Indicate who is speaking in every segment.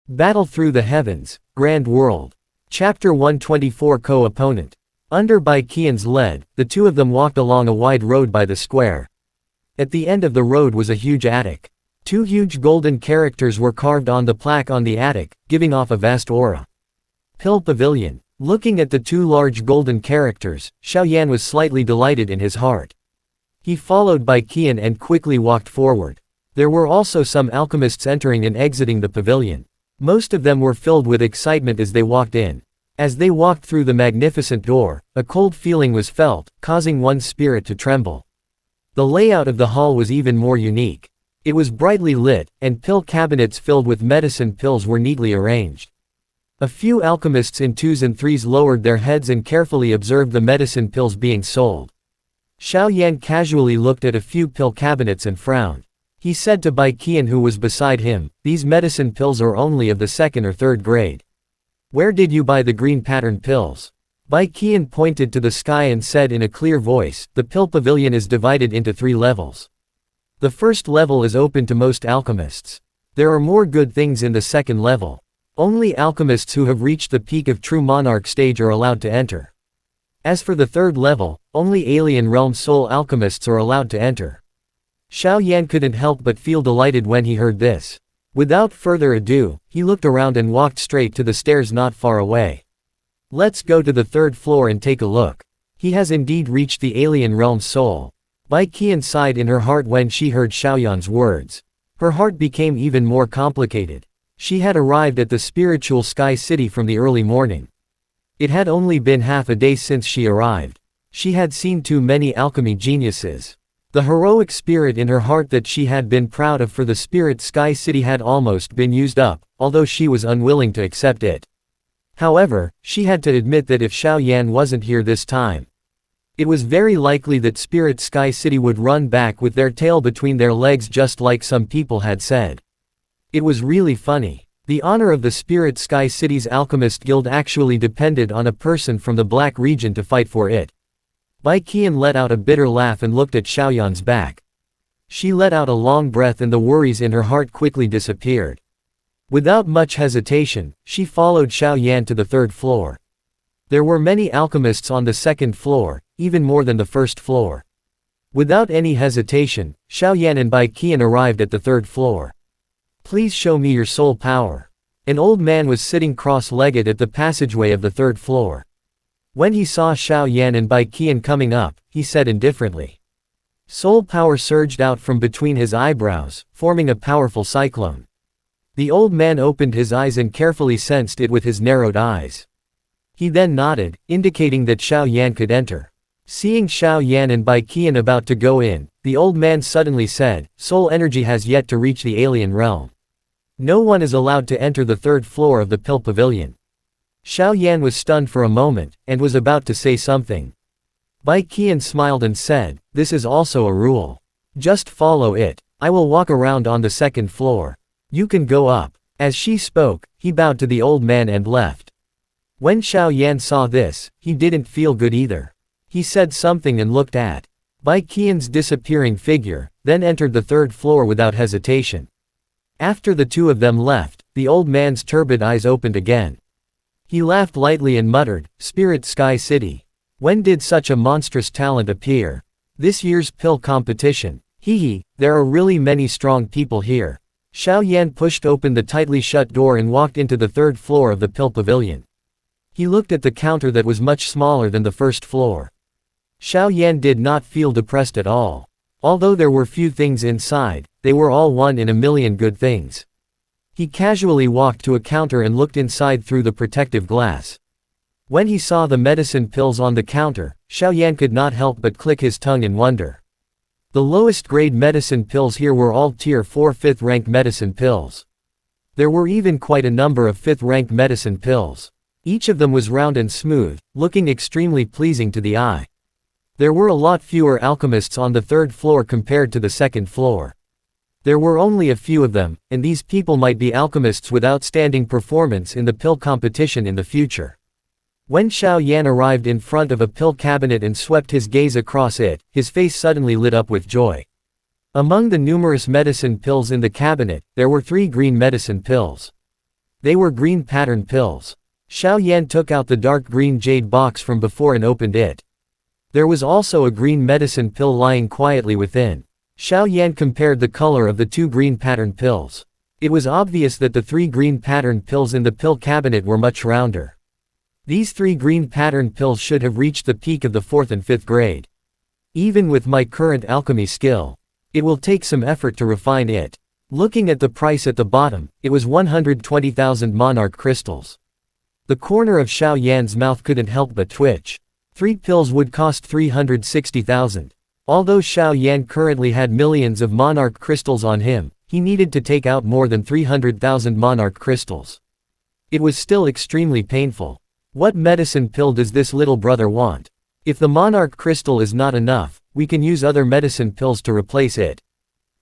Speaker 1: Battle through the heavens, Grand World. Chapter 124 Co-opponent. Under Bai Qian's lead, the two of them walked along a wide road by the square. At the end of the road was a huge attic. Two huge golden characters were carved on the plaque on the attic, giving off a vast aura. Pill Pavilion. Looking at the two large golden characters, Xiao Yan was slightly delighted in his heart. He followed Bai Qian and quickly walked forward. There were also some alchemists entering and exiting the pavilion. Most of them were filled with excitement as they walked in. As they walked through the magnificent door, a cold feeling was felt, causing one's spirit to tremble. The layout of the hall was even more unique. It was brightly lit, and pill cabinets filled with medicine pills were neatly arranged. A few alchemists in twos and threes lowered their heads and carefully observed the medicine pills being sold. Xiao Yan casually looked at a few pill cabinets and frowned. He said to Bai Qian, who was beside him, "These medicine pills are only of the second or third grade. Where did you buy the green pattern pills?" Bai Qian pointed to the sky and said in a clear voice, "The pill pavilion is divided into 3 levels. The first level is open to most alchemists. There are more good things in the second level. Only alchemists who have reached the peak of true monarch stage are allowed to enter. As for the third level, only alien realm soul alchemists are allowed to enter." Xiao Yan couldn't help but feel delighted when he heard this. Without further ado, he looked around and walked straight to the stairs not far away. "Let's go to the 3rd floor and take a look. He has indeed reached the alien realm soul." Bai Qian sighed in her heart when she heard Xiao Yan's words. Her heart became even more complicated. She had arrived at the spiritual sky city from the early morning. It had only been half a day since she arrived. She had seen too many alchemy geniuses. The heroic spirit in her heart that she had been proud of for the spirit sky city had almost been used up, although she was unwilling to accept it. However, she had to admit that if Xiao Yan wasn't here this time, it was very likely that Spirit Sky City would run back with their tail between their legs, just like some people had said. It was really funny. The honor of the Spirit Sky City's Alchemist Guild actually depended on a person from the Black region to fight for it. Bai Qian let out a bitter laugh and looked at Xiao Yan's back. She let out a long breath and the worries in her heart quickly disappeared. Without much hesitation, she followed Xiao Yan to the 3rd floor. There were many alchemists on the 2nd floor, even more than the 1st floor. Without any hesitation, Xiao Yan and Bai Qian arrived at the 3rd floor. "Please show me your soul power." An old man was sitting cross-legged at the passageway of the 3rd floor. When he saw Xiao Yan and Bai Qian coming up, he said indifferently. Soul power surged out from between his eyebrows, forming a powerful cyclone. The old man opened his eyes and carefully sensed it with his narrowed eyes. He then nodded, indicating that Xiao Yan could enter. Seeing Xiao Yan and Bai Qian about to go in, the old man suddenly said, "Soul energy has yet to reach the alien realm. No one is allowed to enter the 3rd floor of the Pill Pavilion." Xiao Yan was stunned for a moment, and was about to say something. Bai Qian smiled and said, "This is also a rule. Just follow it. I will walk around on the 2nd floor. You can go up." As she spoke, he bowed to the old man and left. When Xiao Yan saw this, he didn't feel good either. He said something and looked at Bai Qian's disappearing figure, then entered the 3rd floor without hesitation. After the two of them left, the old man's turbid eyes opened again. He laughed lightly and muttered, "Spirit Sky City. When did such a monstrous talent appear? This year's pill competition. Hee, there are really many strong people here." Xiao Yan pushed open the tightly shut door and walked into the 3rd floor of the Pill Pavilion. He looked at the counter that was much smaller than the 1st floor. Xiao Yan did not feel depressed at all. Although there were few things inside, they were all one in a million good things. He casually walked to a counter and looked inside through the protective glass. When he saw the medicine pills on the counter, Xiao Yan could not help but click his tongue in wonder. The lowest grade medicine pills here were all Tier 4 5th rank medicine pills. There were even quite a number of 5th rank medicine pills. Each of them was round and smooth, looking extremely pleasing to the eye. There were a lot fewer alchemists on the 3rd floor compared to the 2nd floor. There were only a few of them, and these people might be alchemists with outstanding performance in the pill competition in the future. When Xiao Yan arrived in front of a pill cabinet and swept his gaze across it, his face suddenly lit up with joy. Among the numerous medicine pills in the cabinet, there were 3 green medicine pills. They were green pattern pills. Xiao Yan took out the dark green jade box from before and opened it. There was also a green medicine pill lying quietly within. Xiao Yan compared the color of the two green pattern pills. It was obvious that the 3 green pattern pills in the pill cabinet were much rounder. These 3 green pattern pills should have reached the peak of the 4th and 5th grade. Even with my current alchemy skill, it will take some effort to refine it. Looking at the price at the bottom, it was 120,000 monarch crystals. The corner of Xiao Yan's mouth couldn't help but twitch. 3 pills would cost 360,000. Although Xiao Yan currently had millions of monarch crystals on him, he needed to take out more than 300,000 monarch crystals. It was still extremely painful. What medicine pill does this little brother want? If the monarch crystal is not enough, we can use other medicine pills to replace it.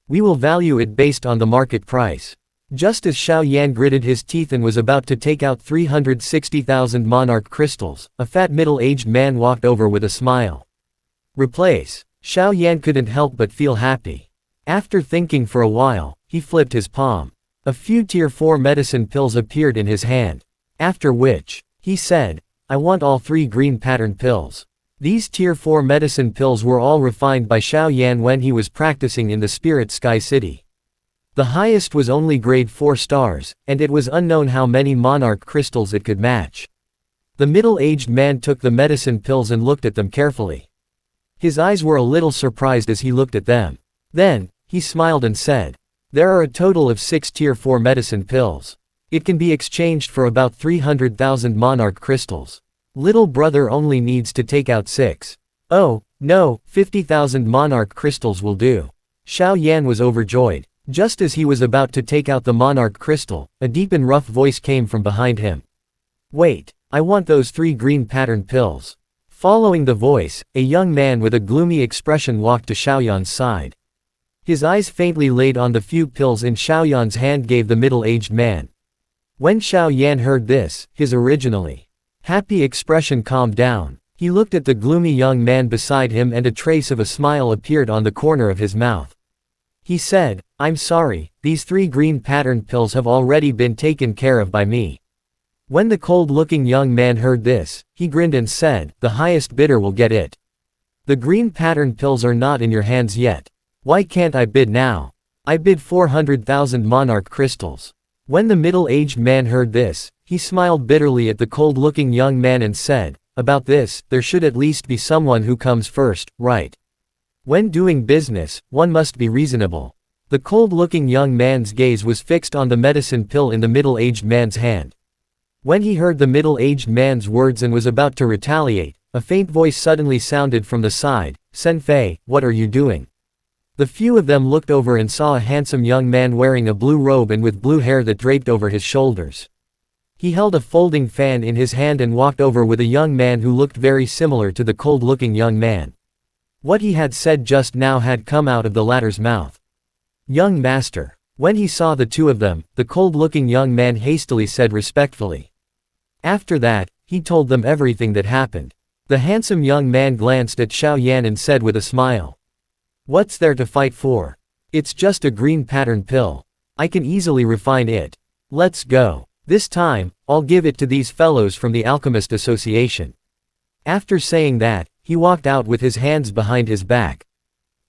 Speaker 1: We will value it based on the market price. Just as Xiao Yan gritted his teeth and was about to take out 360,000 monarch crystals, a fat middle-aged man walked over with a smile. Replace. Xiao Yan couldn't help but feel happy. After thinking for a while, he flipped his palm. A few tier 4 medicine pills appeared in his hand. After which, he said, I want all 3 green pattern pills. These tier 4 medicine pills were all refined by Xiao Yan when he was practicing in the Spirit Sky City. The highest was only grade 4 stars, and it was unknown how many monarch crystals it could match. The middle-aged man took the medicine pills and looked at them carefully. His eyes were a little surprised as he looked at them. Then, he smiled and said, there are a total of 6 tier 4 medicine pills. It can be exchanged for about 300,000 monarch crystals. Little brother only needs to take out 6. Oh, no, 50,000 monarch crystals will do. Xiao Yan was overjoyed. Just as he was about to take out the monarch crystal, a deep and rough voice came from behind him. Wait, I want those 3 green pattern pills. Following the voice, a young man with a gloomy expression walked to Xiao Yan's side. His eyes faintly laid on the few pills in Xiao Yan's hand gave the middle-aged man. When Xiao Yan heard this, his originally happy expression calmed down. He looked at the gloomy young man beside him and a trace of a smile appeared on the corner of his mouth. He said, I'm sorry, these 3 green pattern pills have already been taken care of by me. When the cold-looking young man heard this, he grinned and said, the highest bidder will get it. The green pattern pills are not in your hands yet. Why can't I bid now? I bid 400,000 monarch crystals. When the middle-aged man heard this, he smiled bitterly at the cold-looking young man and said, about this, there should at least be someone who comes first, right? When doing business, one must be reasonable. The cold-looking young man's gaze was fixed on the medicine pill in the middle-aged man's hand. When he heard the middle-aged man's words and was about to retaliate, a faint voice suddenly sounded from the side, Senfei, what are you doing? The few of them looked over and saw a handsome young man wearing a blue robe and with blue hair that draped over his shoulders. He held a folding fan in his hand and walked over with a young man who looked very similar to the cold-looking young man. What he had said just now had come out of the latter's mouth. Young master. When he saw the two of them, the cold-looking young man hastily said respectfully. After that, he told them everything that happened. The handsome young man glanced at Xiao Yan and said with a smile. What's there to fight for? It's just a green pattern pill. I can easily refine it. Let's go. This time, I'll give it to these fellows from the Alchemist Association. After saying that, he walked out with his hands behind his back.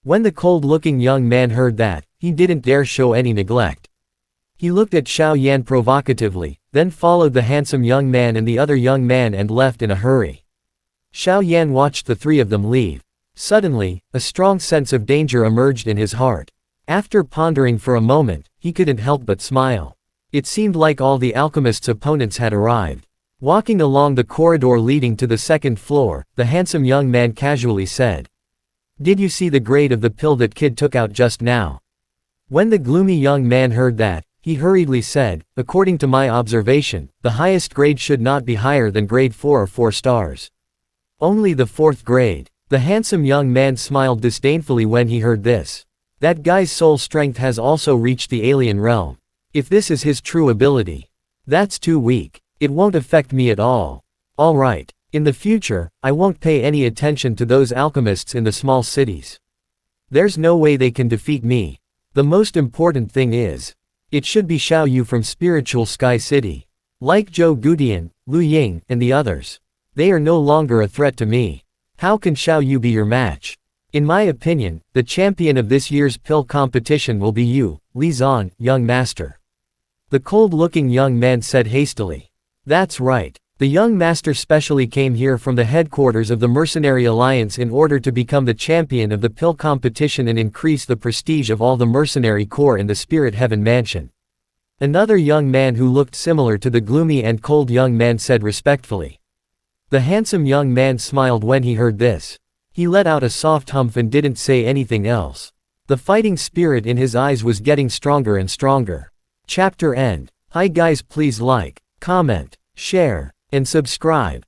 Speaker 1: When the cold-looking young man heard that, he didn't dare show any neglect. He looked at Xiao Yan provocatively, then followed the handsome young man and the other young man and left in a hurry. Xiao Yan watched the 3 of them leave. Suddenly, a strong sense of danger emerged in his heart. After pondering for a moment, he couldn't help but smile. It seemed like all the alchemist's opponents had arrived. Walking along the corridor leading to the 2nd floor, the handsome young man casually said. Did you see the grade of the pill that kid took out just now? When the gloomy young man heard that, he hurriedly said, according to my observation, the highest grade should not be higher than grade 4 or 4 stars. Only the 4th grade. The handsome young man smiled disdainfully when he heard this. That guy's soul strength has also reached the alien realm. If this is his true ability, that's too weak. It won't affect me at all. Alright. In the future, I won't pay any attention to those alchemists in the small cities. There's no way they can defeat me. The most important thing is, It should be Xiao Yu from Spiritual Sky City. Like Zhou Gudian, Lu Ying, and the others. They are no longer a threat to me. How can Xiao Yu be your match? In my opinion, the champion of this year's pill competition will be you, Li Zan, young master. The cold-looking young man said hastily. That's right. The young master specially came here from the headquarters of the Mercenary Alliance in order to become the champion of the pill competition and increase the prestige of all the mercenary corps in the Spirit Heaven Mansion. Another young man who looked similar to the gloomy and cold young man said respectfully. The handsome young man smiled when he heard this. He let out a soft humph and didn't say anything else. The fighting spirit in his eyes was getting stronger and stronger. Chapter end. Hi guys, please like, comment, share, and subscribe.